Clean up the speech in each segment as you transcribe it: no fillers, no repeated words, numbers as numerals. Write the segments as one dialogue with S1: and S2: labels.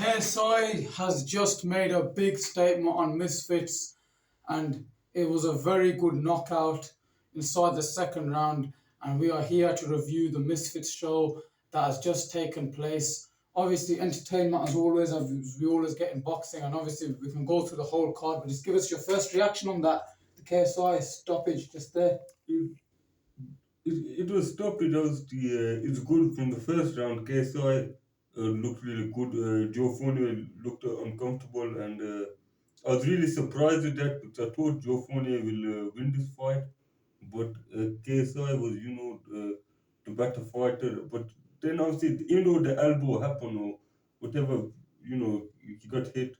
S1: KSI has just made a big statement on Misfits, and it was a very good knockout inside the second round. And we are here to review the Misfits show that has just taken place. Obviously, entertainment as always, as we always get in boxing, and obviously we can go through the whole card. But just give us your first reaction on that, the KSI stoppage just there.
S2: It was tough. It's good from the first round. KSI looked really good. Joe Fournier looked uncomfortable, and I was really surprised with that because I thought Joe Fournier will win this fight, but KSI was, the better fighter. But then obviously, even though the elbow happened or whatever, he got hit.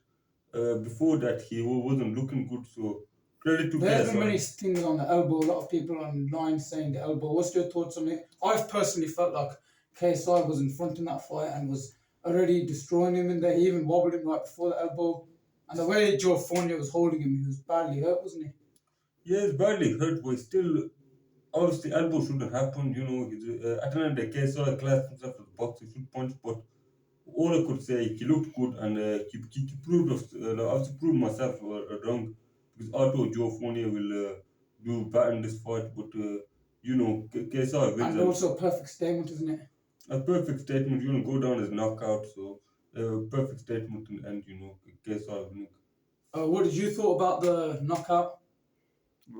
S2: Before that, he wasn't looking good. So credit to
S1: There's been many
S2: KSI.
S1: things on the elbow. A lot of people online saying the elbow. What's your thoughts on it? I've personally felt like KSI was in front in that fight and was already destroying him in there. He even wobbled him right before the elbow. And the way Joe Fournier was holding him, he was badly hurt, wasn't he?
S2: Yeah, he's badly hurt, but still, obviously, elbow shouldn't happen. At the end of the case, so I classed himself as a boxer, he should punch. But all I could say, he looked good and he proved, obviously, proved myself wrong because I thought Joe Fournier will do better in this fight. But KSI wins
S1: And also a perfect statement, isn't it?
S2: a perfect statement. Go down as knockout. So perfect statement and KSI winning.
S1: What did you thought about the knockout?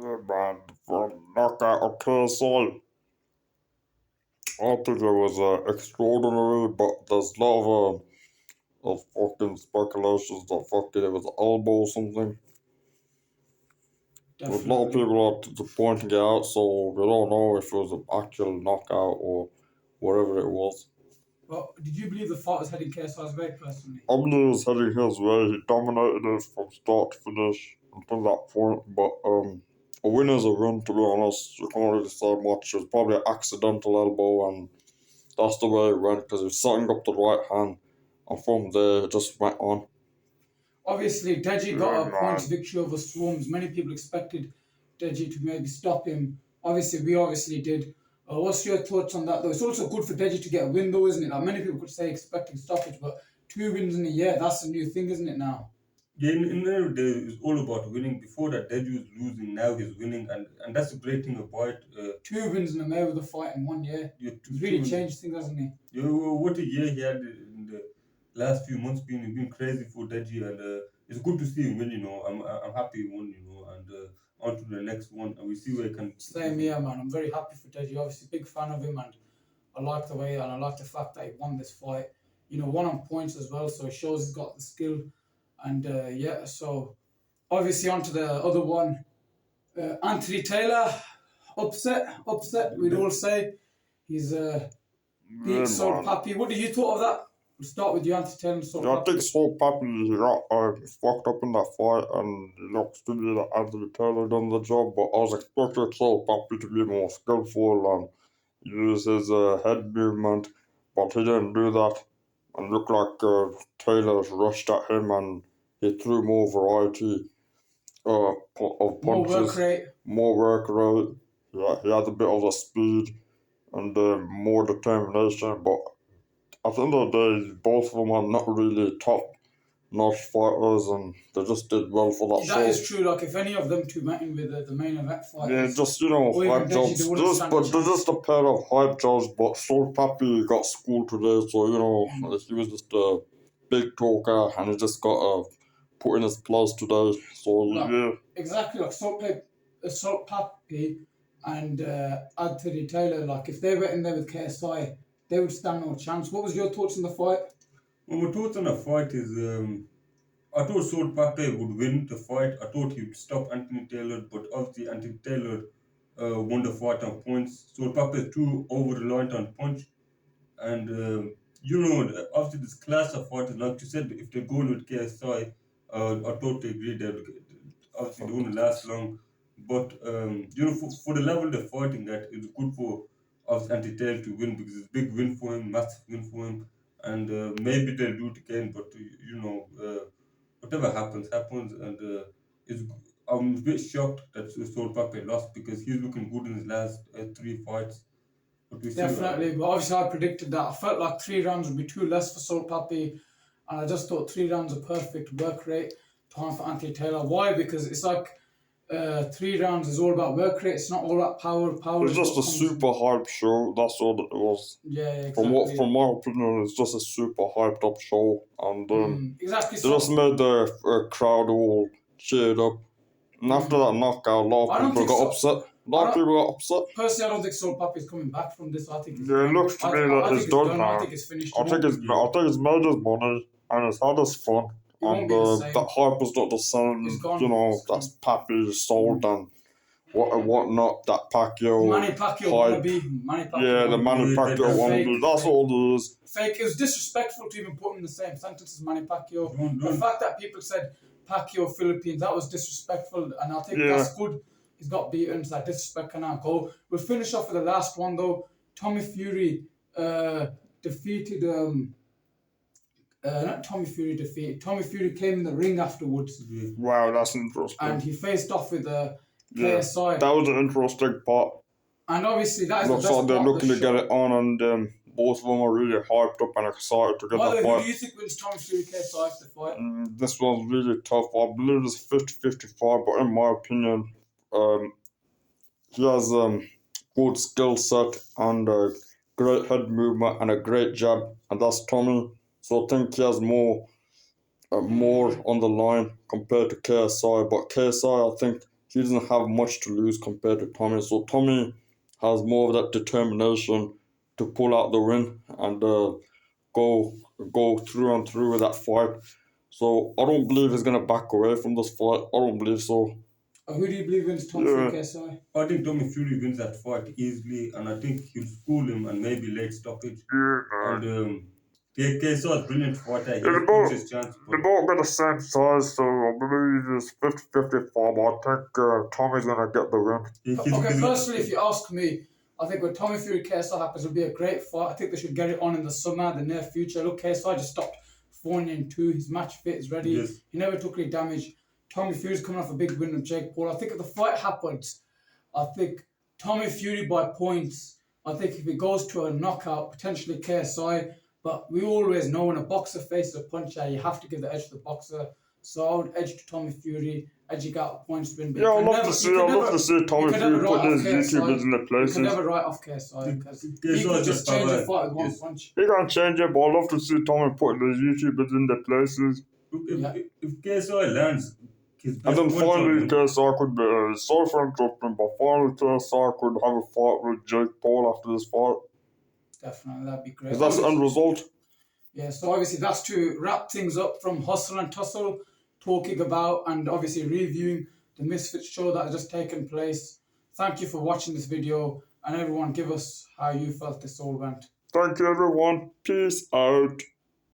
S3: Yeah, man, for knockout of KSI, I think it was extraordinary, but there's a lot of fucking speculations that fucking it was elbow or something. But a lot of
S1: Definitely.
S3: people are pointing it out, so we don't know if it was an actual knockout or whatever it was.
S1: But did you believe the fight was heading KSI's way personally?
S3: I believe he was heading his way. He dominated it from start to finish until that point, but a win is a win, to be honest. You can't really say much. It was probably an accidental elbow, and that's the way it went because he was setting up the right hand, and from there it just went on.
S1: Obviously, Deji got
S3: Yeah,
S1: a points
S3: man.
S1: victory over Swarms. Many people expected Deji to maybe stop him. Obviously, we obviously did. What's your thoughts on that, though? It's also good for Deji to get a win, though, isn't it? Like many people could say expecting stoppage, but 2 wins in a year, that's a new thing, isn't it now?
S2: Yeah, in the end of the day, it's all about winning. Before that, Deji was losing, now he's winning, and that's the great thing about it.
S1: 2 wins in a Mayweather fight in 1 year.
S2: Yeah,
S1: He's really changed things, hasn't he?
S2: yeah, what a year he had in the last few months, been crazy for Deji, and it's good to see him win. I'm happy he won. And on to the next one, and we see where he can.
S1: Same here, man. I'm very happy for Deji. Obviously, big fan of him, and I like the way and I like the fact that he won this fight. Won on points as well, so it shows he's got the skill. And yeah, so obviously onto the other one. Anthony Taylor, upset. We'd all say he's beat
S3: Yeah,
S1: Soul
S3: man.
S1: Pappy. What did you thought of that? We'll start with you, Anthony Taylor and Soul
S3: Yeah, I
S1: Pappy.
S3: think so Pappy he got fucked up in that fight, and it looks to be that Anthony Taylor done the job, but I was expecting so Pappy to be more skillful and use his head movement, but he didn't do that. And looked like Taylor rushed at him and he threw more variety of
S1: More work
S3: punches,
S1: rate.
S3: more work rate. Yeah, he had a bit of the speed and more determination, but at the end of the day, both of them are not really top-notch fighters, and they just did well for that
S1: That
S3: show.
S1: is true. Like if any of them two met in with the main event
S3: Yeah,
S1: fighters,
S3: just
S1: or even
S3: hype
S1: Deji, they
S3: jobs.
S1: wouldn't stand a
S3: They're
S1: chance.
S3: just a pair of hype jobs. But Soul Pappy got schooled today, so he was just a big talker, and he just got put in his place today. So
S1: Like
S3: yeah,
S1: exactly like Salt Pappy and Anthony Taylor. Like if they were in there with KSI, they would stand no chance. What was your thoughts on the fight?
S2: Well, my thoughts on the fight is, I thought Sword Pape would win the fight. I thought he would stop Anthony Taylor, but obviously Anthony Taylor won the fight on points. Sword Pape is too over reliant on punch. And after this class of fighters, like you said, if they're going with KSI, I totally agree that obviously they won't last long. But for the level they're fighting at, it's good for obviously Anti-Tail to win because it's a big win for him, massive win for him, and maybe they'll do it again. But whatever happens, and I'm a bit shocked that Sol Pape lost because he's looking good in his last 3 fights. But we see.
S1: Definitely, but obviously I predicted that. I felt like 3 rounds would be too less for Salt Pappy, and I just thought 3 rounds of perfect work rate time for Anthony Taylor. Why? Because it's like 3 rounds is all about work rate. It's not all about power. Power
S3: It's
S1: is
S3: just
S1: what
S3: a
S1: comes in.
S3: super hype show. That's all it was.
S1: Yeah,
S3: From
S1: exactly.
S3: my opinion, it's just a super hyped up show, and
S1: Exactly.
S3: they just made the crowd all cheered up. And after that knockout, a lot
S1: I
S3: of
S1: don't
S3: people
S1: think
S3: got
S1: so.
S3: upset. A lot of people got upset.
S1: Personally, I don't think Soul Papi is coming back from this. I think it's
S3: Yeah, it
S1: done.
S3: looks to me
S1: I
S3: that
S1: think
S3: it's done
S1: done.
S3: now.
S1: I think it's finished.
S3: I think it's made his money and it's had his fun.
S1: It won't
S3: And
S1: be the same.
S3: that hype was not the same.
S1: It's gone.
S3: You know,
S1: It's gone.
S3: that's Pappy sold and whatnot. That Pacquiao
S1: Manny Pacquiao
S3: hype.
S1: wannabe. Manny Pacquiao
S3: Yeah, the
S1: wannabe.
S3: Manny Pacquiao
S2: Fake,
S3: wannabe. That's all it is.
S1: Fake. It was disrespectful to even put him in the same sentence as Manny Pacquiao. The
S2: Don't-
S1: fact that people said Pacquiao Philippines, that was disrespectful, and I think
S3: Yeah.
S1: that's good. He's got beaten, so that disrespect can now go. We'll finish off with the last one though. Tommy Fury defeated not Tommy Fury defeated. Tommy Fury came in the ring afterwards,
S3: Wow, that's interesting.
S1: and he faced off with
S3: Yeah.
S1: KSI.
S3: That was an interesting part.
S1: And obviously that is
S3: Looks
S1: the best
S3: like they're
S1: part of
S3: looking
S1: the
S3: to
S1: show.
S3: get it on, and both of them are really hyped up and excited to get
S1: By the
S3: that
S1: way, who
S3: fight.
S1: do you think wins Tommy Fury KSI if they fight?
S3: This one's really tough. I believe it's 50-55, but in my opinion, he has good skill set and a great head movement and a great jab, and that's Tommy. So I think he has more on the line compared to KSI. But KSI, I think he doesn't have much to lose compared to Tommy. So Tommy has more of that determination to pull out the win and go through and through with that fight. So I don't believe he's gonna back away from this fight. I don't believe so.
S1: Who do you believe wins Tommy Fury KSI?
S2: I think Tommy Fury wins that fight easily, and I think he'll school him and maybe late stoppage. And KSI is brilliant fighter. He has his chance.
S3: They both got the same size, so I believe it's 50-55, but I think Tommy's gonna get the win.
S1: Okay, personally, if you ask me, I think when Tommy Fury KSI happens, it'll be a great fight. I think they should get it on in the summer, the near future. Look, KSI just stopped Fournier in 2. His match fit is ready.
S2: Yes.
S1: He never took any damage. Tommy Fury's coming off a big win with Jake Paul. I think if the fight happens, I think Tommy Fury by points. I think if it goes to a knockout, potentially KSI. But we always know when a boxer faces a puncher, you have to give the edge to the boxer. So I would edge to Tommy Fury, edge out points win.
S3: Yeah, I'd love to see Tommy Fury put his YouTubers in the
S1: You
S3: places.
S1: can never write off KSI because he
S2: KSI
S1: could
S2: just
S1: just change a
S2: power.
S1: fight with one
S2: Yes.
S1: punch.
S3: He can't change it, but I'd love to see Tommy put his YouTubers in the places.
S2: If KSI lands his
S3: And
S2: best
S3: then
S2: punch
S3: finally,
S2: on him,
S3: KSI could be, sorry for interrupting, but finally KSI could have a fight with Jake Paul after this fight.
S1: Definitely, that'd be great.
S3: Because that's the end result.
S1: Yeah, so obviously that's to wrap things up from Hustle and Tussle, talking about and obviously reviewing the Misfits show that has just taken place. Thank you for watching this video, and everyone give us how you felt this all went.
S3: Thank you, everyone. Peace out.